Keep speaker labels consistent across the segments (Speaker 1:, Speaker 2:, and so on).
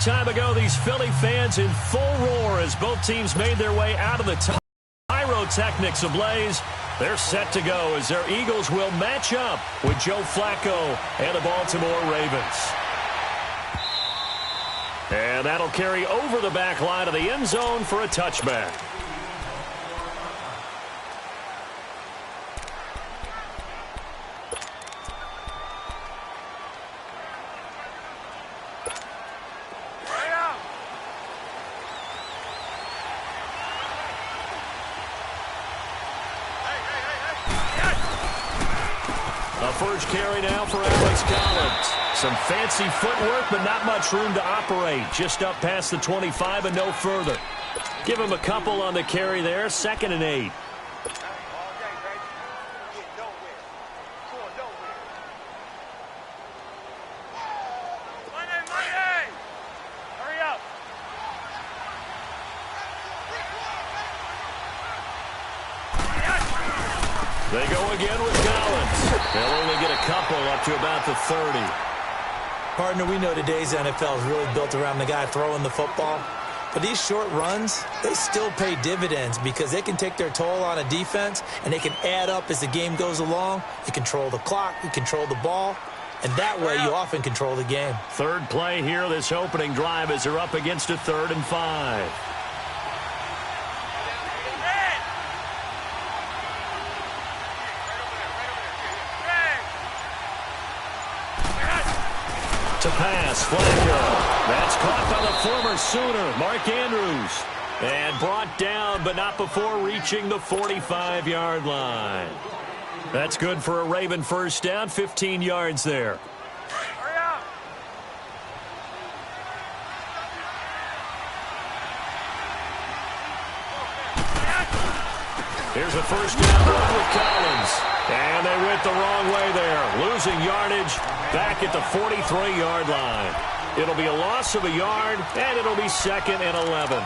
Speaker 1: time ago, these Philly fans in full roar as both teams made their way out of the pyrotechnics ablaze. They're set to go as their Eagles will match up with Joe Flacco and the Baltimore Ravens. And that'll carry over the back line of the end zone for a touchback. First carry now for Alex Collins. Some fancy footwork, but not much room to operate. Just up past the 25 and no further. Give him a couple on the carry there. 2nd and 8. They go again with Collins. They'll only get a couple up to about the 30.
Speaker 2: Partner, we know today's NFL is really built around the guy throwing the football. But these short runs, they still pay dividends because they can take their toll on a defense, and they can add up as the game goes along. You control the clock, you control the ball, and that way you often control the game.
Speaker 1: Third play here, this opening drive, as they're up against a 3rd and 5. To pass, Flacco. That's caught by the former Sooner, Mark Andrews. And brought down, but not before reaching the 45-yard line. That's good for a Raven first down, 15 yards there.
Speaker 3: Hurry up.
Speaker 1: Here's a first down run with Collins. And they went the wrong way there. Losing yardage back at the 43-yard line. It'll be a loss of a yard, and it'll be 2nd and 11.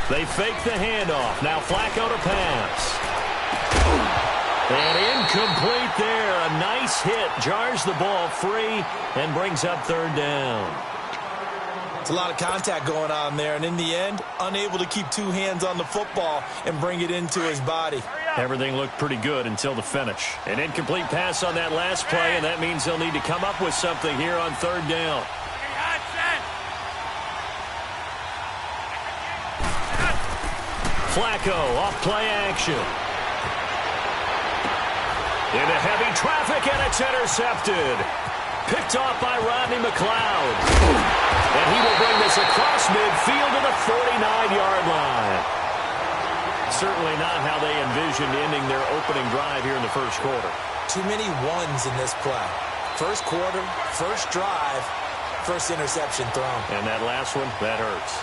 Speaker 1: They fake the handoff. Now Flacco to pass. And incomplete there. A nice hit. Jars the ball free and brings up 3rd down.
Speaker 2: It's a lot of contact going on there, and in the end, unable to keep 2 hands on the football and bring it into his body.
Speaker 1: Everything looked pretty good until the finish. An incomplete pass on that last play, and that means they'll need to come up with something here on 3rd down. Flacco off play action. Into heavy traffic, and it's intercepted. Picked off by Rodney McLeod. And he will bring this across midfield to the 49-yard line. Certainly not how they envisioned ending their opening drive here in the first quarter.
Speaker 2: Too many ones in this play. First quarter, first drive, first interception thrown.
Speaker 1: And that last one, that hurts.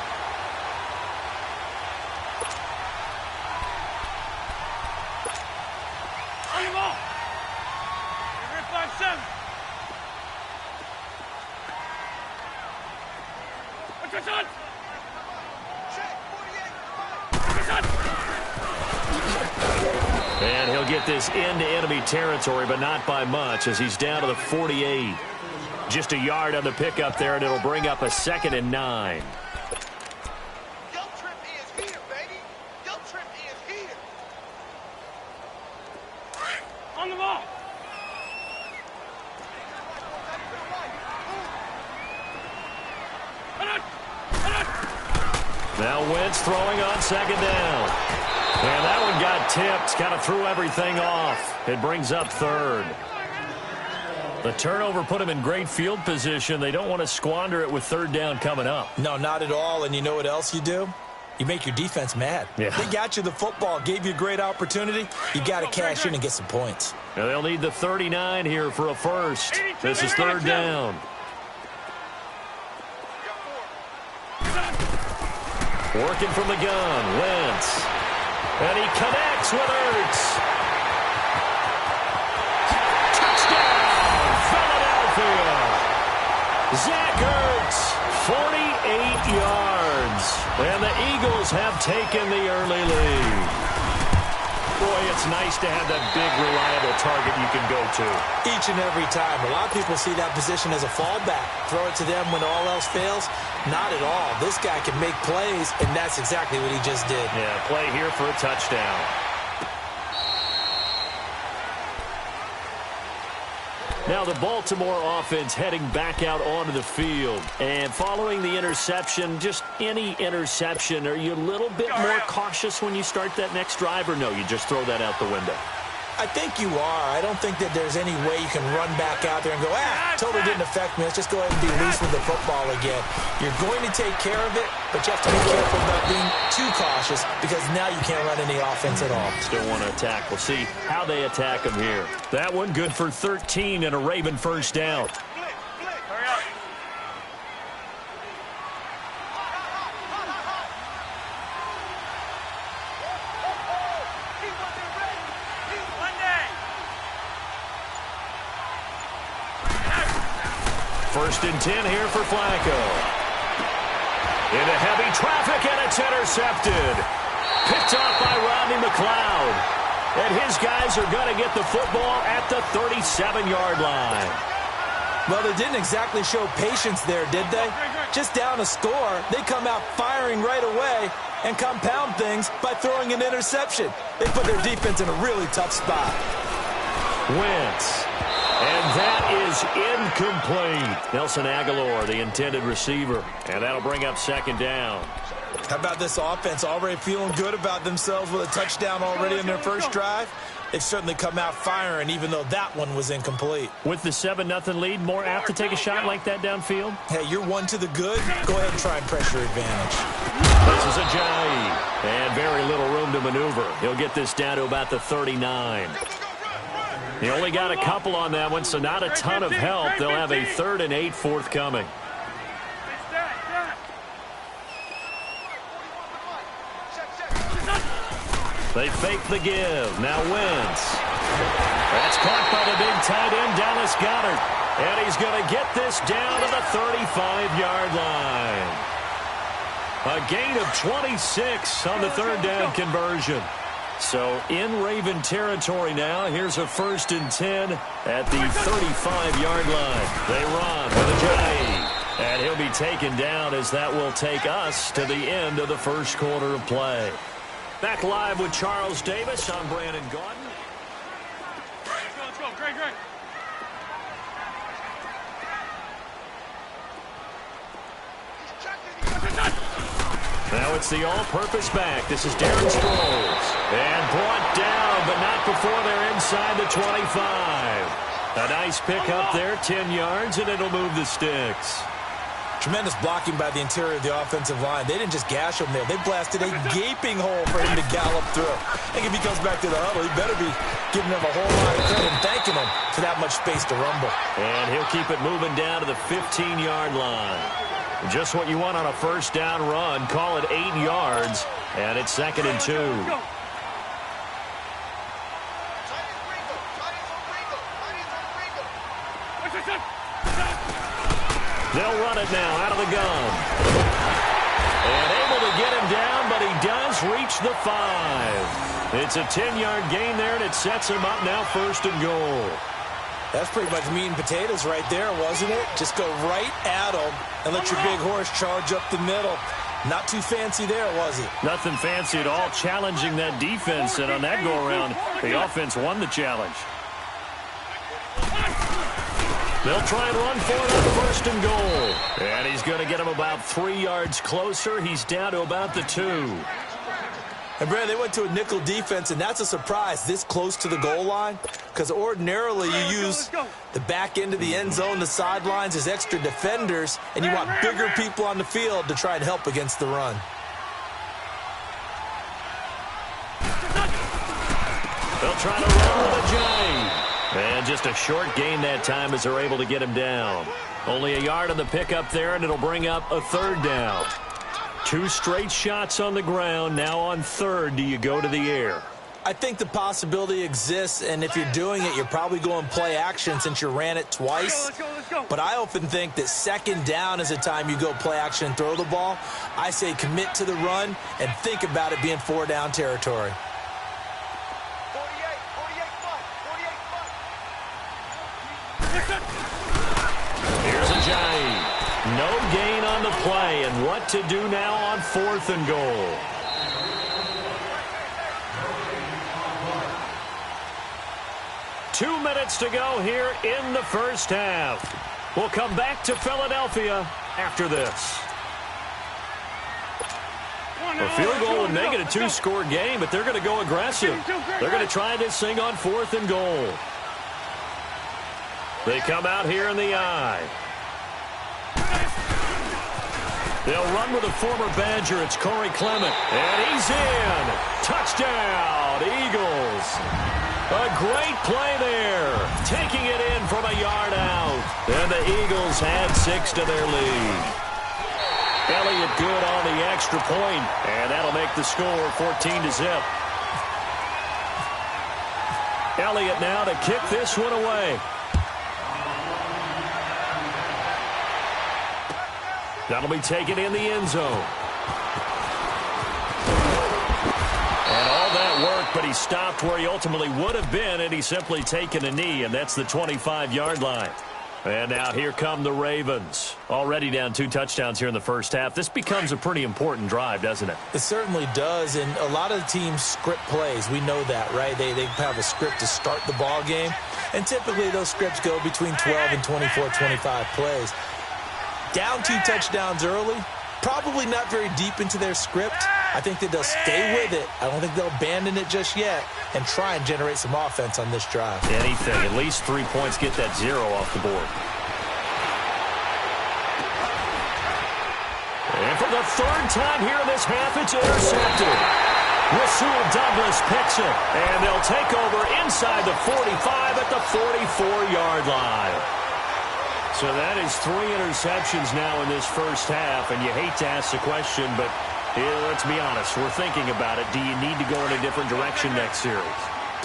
Speaker 1: And he'll get this into enemy territory, but not by much, as he's down to the 48. Just a yard on the pickup there, and it'll bring up a 2nd and 9.
Speaker 3: On the ball.
Speaker 1: Now Wentz throwing on 2nd down. And that one got tipped, kind of threw everything off. It brings up 3rd. The turnover put him in great field position. They don't want to squander it with 3rd down coming up.
Speaker 2: No, not at all. And you know what else you do? You make your defense mad.
Speaker 1: Yeah.
Speaker 2: They got you the football, gave you a great opportunity. You got to cash in and get some points.
Speaker 1: Now they'll need the 39 here for a first. This is 3rd down. Working from the gun, Wentz. And he connects with Ertz. Zach Ertz, 48 yards. And the Eagles have taken the early lead. Boy, it's nice to have that big, reliable target you can go to.
Speaker 2: Each and every time. A lot of people see that position as a fallback. Throw it to them when all else fails. Not at all. This guy can make plays, and that's exactly what he just did.
Speaker 1: Yeah, play here for a touchdown. Now the Baltimore offense heading back out onto the field. And following the interception, just any interception, are you a little bit more cautious when you start that next drive, or no, you just throw that out the window?
Speaker 2: I think you are. I don't think that there's any way you can run back out there and go, totally didn't affect me. Let's just go ahead and be loose with the football again. You're going to take care of it, but you have to be careful about being too cautious because now you can't run any offense at all.
Speaker 1: Still want to attack. We'll see how they attack them here. That one good for 13 and a Raven first down.
Speaker 3: Hurry up.
Speaker 1: First and 10 here for Flacco. Into heavy traffic, and it's intercepted. Picked off by Rodney McLeod. And his guys are going to get the football at the 37-yard line.
Speaker 2: Well, they didn't exactly show patience there, did they? Just down a score, they come out firing right away and compound things by throwing an interception. They put their defense in a really tough spot.
Speaker 1: Wentz. And that is incomplete. Nelson Aguilar, the intended receiver. And that'll bring up second down.
Speaker 2: How about this offense already feeling good about themselves with a touchdown already in their first drive? They've certainly come out firing, even though that one was incomplete.
Speaker 1: With the 7-0 lead, more apt to take a shot like that downfield?
Speaker 2: Hey, you're one to the good. Go ahead and try and pressure advantage.
Speaker 1: This is Ajayi. And very little room to maneuver. He'll get this down to about the 39. He only got a couple on that one, so not a ton of help. They'll have a 3rd and 8 forthcoming. They fake the give. Now Wentz. That's caught by the big tight end, Dallas Goedert. And he's going to get this down to the 35-yard line. A gain of 26 on the 3rd down conversion. So in Raven territory now. Here's a 1st and 10 at the 35-yard line. They run with Ajayi. And he'll be taken down as that will take us to the end of the first quarter of play. Back live with Charles Davis. I'm Brandon Gaudin.
Speaker 3: Let's go. Great.
Speaker 1: Now it's the all-purpose back. This is Darren Sproles. And brought down, but not before they're inside the 25. A nice pick up there, 10 yards, and it'll move the sticks.
Speaker 2: Tremendous blocking by the interior of the offensive line. They didn't just gash him there. They blasted a gaping hole for him to gallop through. I think if he comes back to the huddle, he better be giving them a whole lot of credit and thanking him for that much space to rumble.
Speaker 1: And he'll keep it moving down to the 15-yard line. Just what you want on a first down run. Call it 8 yards, and it's 2nd and 2. They'll run it now out of the gun. And able to get him down, but he does reach the 5. It's a 10-yard gain there, and it sets him up now 1st and goal.
Speaker 2: That's pretty much meat and potatoes right there, wasn't it? Just go right at him and let your big horse charge up the middle. Not too fancy there, was it?
Speaker 1: Nothing fancy at all, challenging that defense, and on that go-around, the offense won the challenge. They'll try and run for it on 1st and goal. And he's going to get him about 3 yards closer. He's down to about the 2.
Speaker 2: And, Brad, they went to a nickel defense, and that's a surprise this close to the goal line because ordinarily you use the back end of the end zone, the sidelines as extra defenders, and you want bigger people on the field to try and help against the run.
Speaker 1: They'll try to run with Ajayi. And just a short gain that time as they're able to get him down. Only a yard on the pickup there, and it'll bring up a 3rd down. 2 straight shots on the ground. Now on 3rd, do you go to the air?
Speaker 2: I think the possibility exists, and if you're doing it, you're probably going play action since you ran it twice.
Speaker 3: Let's go.
Speaker 2: But I often think that second down is the time you go play action and throw the ball. I say commit to the run and think about it being 4-down territory.
Speaker 3: 48
Speaker 1: Here's Ajayi. No gain on the play, and what to do now on 4th and goal. Two minutes to go here in the first half. We'll come back to Philadelphia after this. A field goal would make it a 2-score game, but they're going to go aggressive. They're going to try this thing on 4th and goal. They come out here in the eye. They'll run with a former Badger. It's Corey Clement. And he's in. Touchdown, Eagles. A great play there. Taking it in from a yard out. And the Eagles had 6 to their lead. Elliott good on the extra point. And that'll make the score 14-0. Elliott now to kick this one away. That'll be taken in the end zone. And all that work, but he stopped where he ultimately would have been, and he's simply taken a knee, and that's the 25-yard line. And now here come the Ravens. Already down 2 touchdowns here in the first half. This becomes a pretty important drive, doesn't it?
Speaker 2: It certainly does, and a lot of the teams script plays. We know that, right? They have a script to start the ball game, and typically those scripts go between 12 and 24, 25 plays. Down 2 touchdowns early, probably not very deep into their script. I think that they'll stay with it. I don't think they'll abandon it just yet and try and generate some offense on this drive.
Speaker 1: Anything, at least 3 points, get that 0 off the board. And for the 3rd time here in this half, it's intercepted. Rasul Douglas picks it, and they'll take over inside the 45 at the 44-yard line. So that is 3 interceptions now in this first half, and you hate to ask the question, but let's be honest, we're thinking about it. Do you need to go in a different direction next series?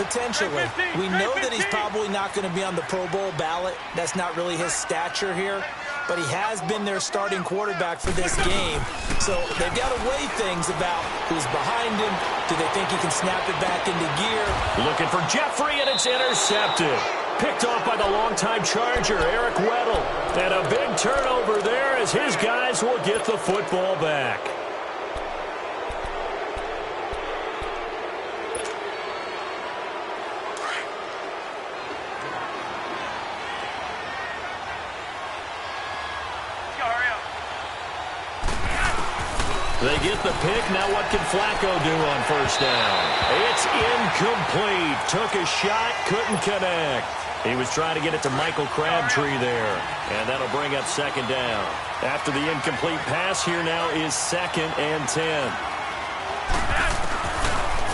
Speaker 2: Potentially. We know that he's probably not going to be on the Pro Bowl ballot. That's not really his stature here, but he has been their starting quarterback for this game. So they've got to weigh things about who's behind him. Do they think he can snap it back into gear?
Speaker 1: Looking for Jeffrey, and it's intercepted. Picked off by the longtime Charger, Eric Weddle. And a big turnover there as his guys will get the football back. They get the pick. Now what can Flacco do on first down? It's incomplete. Took a shot, couldn't connect. He was trying to get it to Michael Crabtree there. And that'll bring up 2nd down. After the incomplete pass, here now is 2nd and 10.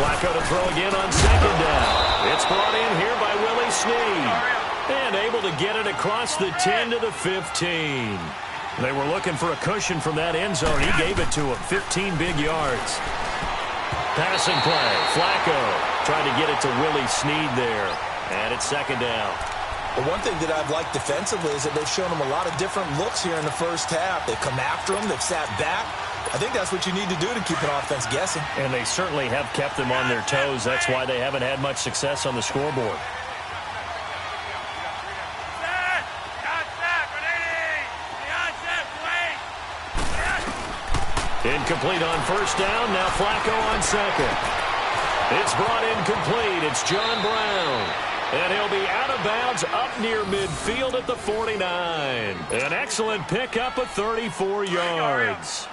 Speaker 1: Flacco to throw again on 2nd down. It's brought in here by Willie Snead. And able to get it across the 10 to the 15. They were looking for a cushion from that end zone. He gave it to him. 15 big yards. Passing play. Flacco trying to get it to Willie Snead there. And it's 2nd down.
Speaker 2: The one thing that I've liked defensively is that they've shown him a lot of different looks here in the first half. They've come after him. They've sat back. I think that's what you need to do to keep an offense guessing.
Speaker 1: And they certainly have kept them on their toes. That's why they haven't had much success on the scoreboard. Incomplete on first down. Now Flacco on 2nd. It's brought in complete. It's John Brown. And he'll be out of bounds up near midfield at the 49. An excellent pickup of 34 yards.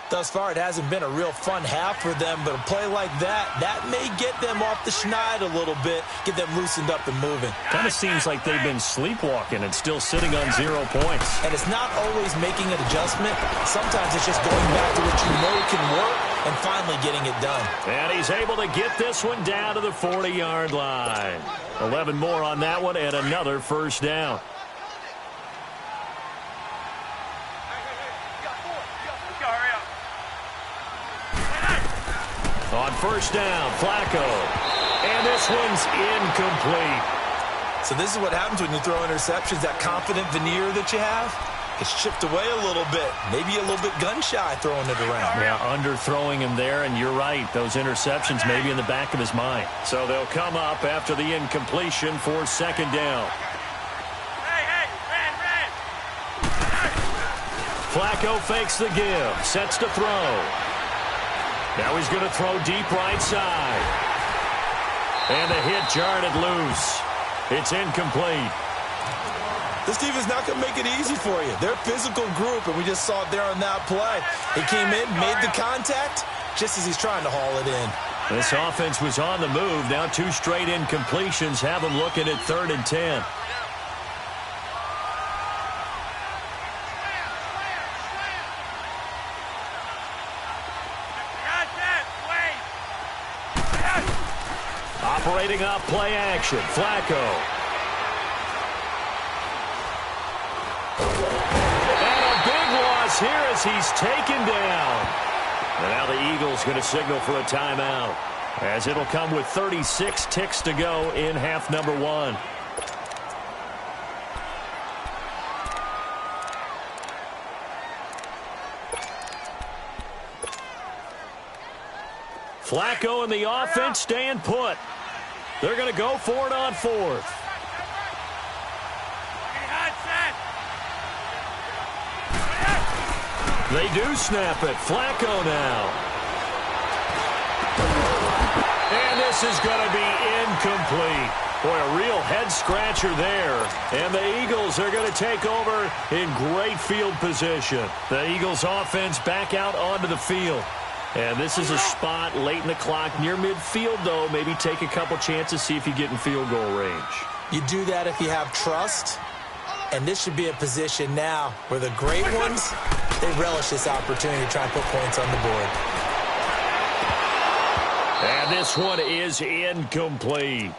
Speaker 2: Thus far, it hasn't been a real fun half for them, but a play like that may get them off the schneid a little bit, get them loosened up and moving.
Speaker 1: Kind of seems like they've been sleepwalking and still sitting on 0 points.
Speaker 2: And it's not always making an adjustment. Sometimes it's just going back to what you know can work and finally getting it done.
Speaker 1: And he's able to get this one down to the 40-yard line. 11 more on that one and another first down. On first down. Flacco. And this one's incomplete.
Speaker 2: So this is what happens when you throw interceptions. That confident veneer that you have, it's chipped away a little bit. Maybe a little bit gun-shy throwing it around.
Speaker 1: Yeah, underthrowing him there, and you're right. Those interceptions may be in the back of his mind. So they'll come up after the incompletion for second down. Flacco fakes the give, sets to throw. Now he's going to throw deep right side. And the hit jarred it loose. It's incomplete.
Speaker 2: This team is not going to make it easy for you. They're a physical group, and we just saw it there on that play. He came in, made the contact, just as he's trying to haul it in.
Speaker 1: This offense was on the move. Now 2 straight incompletions have them looking at 3rd and 10. Operating off play action. Flacco. And a big loss here as he's taken down. And now the Eagles going to signal for a timeout, as it'll come with 36 ticks to go in half number 1. Flacco and the offense staying put. They're going to go for it on 4th. They do snap it. Flacco now. And this is going to be incomplete. Boy, a real head-scratcher there. And the Eagles are going to take over in great field position. The Eagles offense back out onto the field. And this is a spot late in the clock near midfield, though. Maybe take a couple chances, see if you get in field goal range.
Speaker 2: You do that if you have trust. And this should be a position now where the great ones, they relish this opportunity to try and put points on the board.
Speaker 1: And this one is incomplete.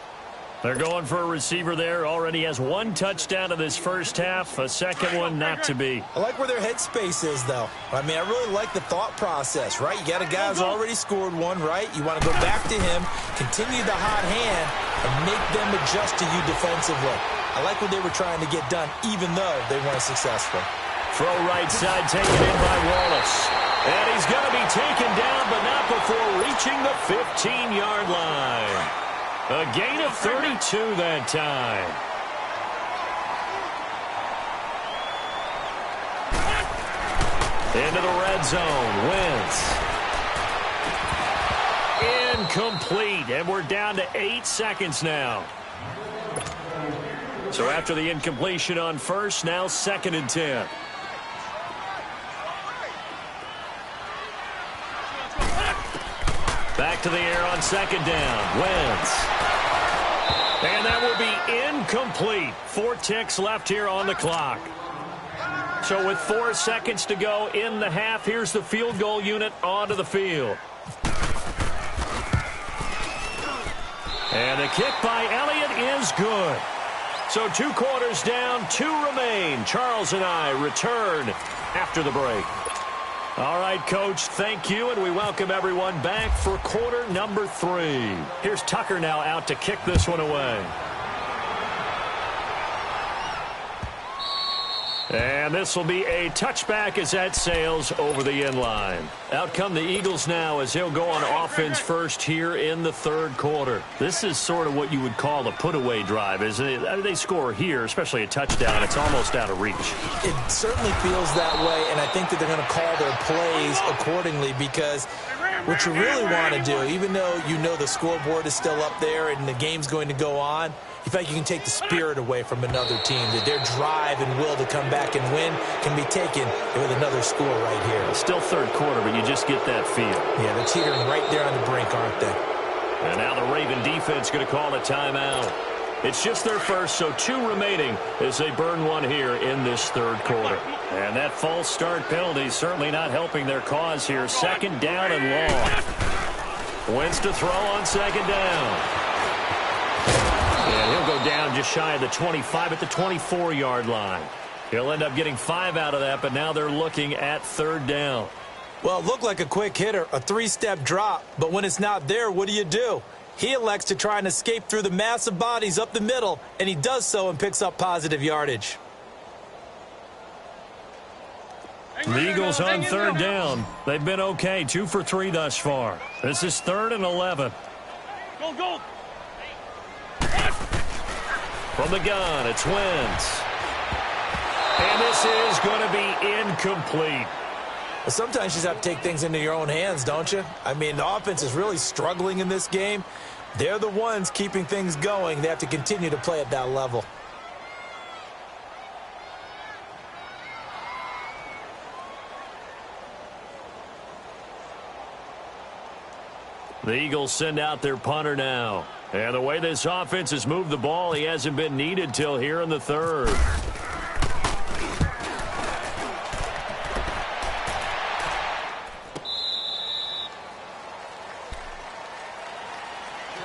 Speaker 1: They're going for a receiver there. Already has 1 touchdown in this first half. A second one not to be.
Speaker 2: I like where their headspace is, though. I mean, I really like the thought process, right? You got a guy who's already scored 1, right? You want to go back to him, continue the hot hand, and make them adjust to you defensively. I like what they were trying to get done, even though they weren't successful.
Speaker 1: Throw right side taken in by Wallace. And he's going to be taken down, but not before reaching the 15-yard line. A gain of 32 that time. Into the red zone. Wentz. Incomplete. And we're down to 8 seconds now. So after the incompletion on first, now 2nd and 10. Back to the air on 2nd down. Wentz. And that will be incomplete. 4 ticks left here on the clock. So with 4 seconds to go in the half, here's the field goal unit onto the field. And the kick by Elliott is good. So 2 quarters down, 2 remain. Charles and I return after the break. All right, Coach, thank you, and we welcome everyone back for quarter number 3. Here's Tucker now out to kick this one away. And this will be a touchback as that sails over the end line. Out come the Eagles now as they'll go on offense first here in the 3rd quarter. This is sort of what you would call a put-away drive, isn't it? They score here, especially a touchdown. It's almost out of reach.
Speaker 2: It certainly feels that way, and I think that they're going to call their plays accordingly, because what you really want to do, even though you know the scoreboard is still up there and the game's going to go on, you feel like you can take the spirit away from another team, that their drive and will to come back and win can be taken with another score right here.
Speaker 1: It's still 3rd quarter, but you just get that feel.
Speaker 2: Yeah, they're teetering right there on the brink, aren't they?
Speaker 1: And now the Raven defense going to call a timeout. It's just their first, so 2 remaining as they burn one here in this 3rd quarter. And that false start penalty certainly not helping their cause here. 2nd down and long. Wentz to throw on 2nd down. And he'll go down just shy of the 25 at the 24-yard line. He'll end up getting 5 out of that, but now they're looking at 3rd down.
Speaker 2: Well, it looked like a quick hitter, a three-step drop, but when it's not there, what do? He elects to try and escape through the massive bodies up the middle, and he does so and picks up positive yardage.
Speaker 1: The Eagles on third down. They've been okay, 2 for 3 thus far. This is 3rd and 11.
Speaker 3: Go.
Speaker 1: From the gun, it's Wentz. And this is going to be incomplete.
Speaker 2: Well, sometimes you just have to take things into your own hands, don't you? I mean, the offense is really struggling in this game. They're the ones keeping things going. They have to continue to play at that level.
Speaker 1: The Eagles send out their punter now. And the way this offense has moved the ball, he hasn't been needed till here in the 3rd.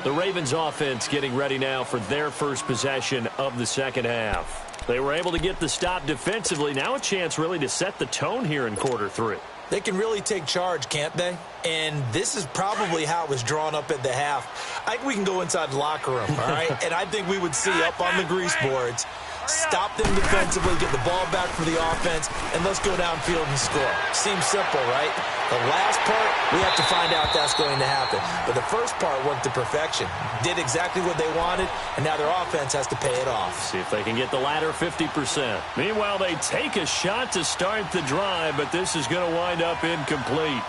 Speaker 1: The Ravens offense getting ready now for their first possession of the second half. They were able to get the stop defensively. Now a chance really to set the tone here in quarter 3.
Speaker 2: They can really take charge, can't they? And this is probably how it was drawn up at the half. I think we can go inside the locker room, all right? And I think we would see up on the grease boards, stop them defensively, get the ball back for the offense, and let's go downfield and score. Seems simple, right? The last part, we have to find out that's going to happen. But the first part worked to perfection. Did exactly what they wanted, and now their offense has to pay it off.
Speaker 1: See if they can get the latter 50%. Meanwhile, they take a shot to start the drive, but this is going to wind up incomplete.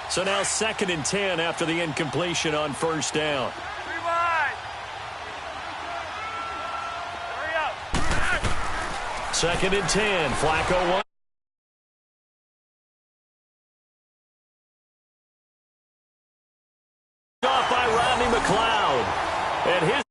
Speaker 1: So now 2nd and 10 after the incompletion on first down.
Speaker 3: Rewind. Hurry up.
Speaker 1: 2nd and 10. Flacco one. Off by Rodney McLeod. And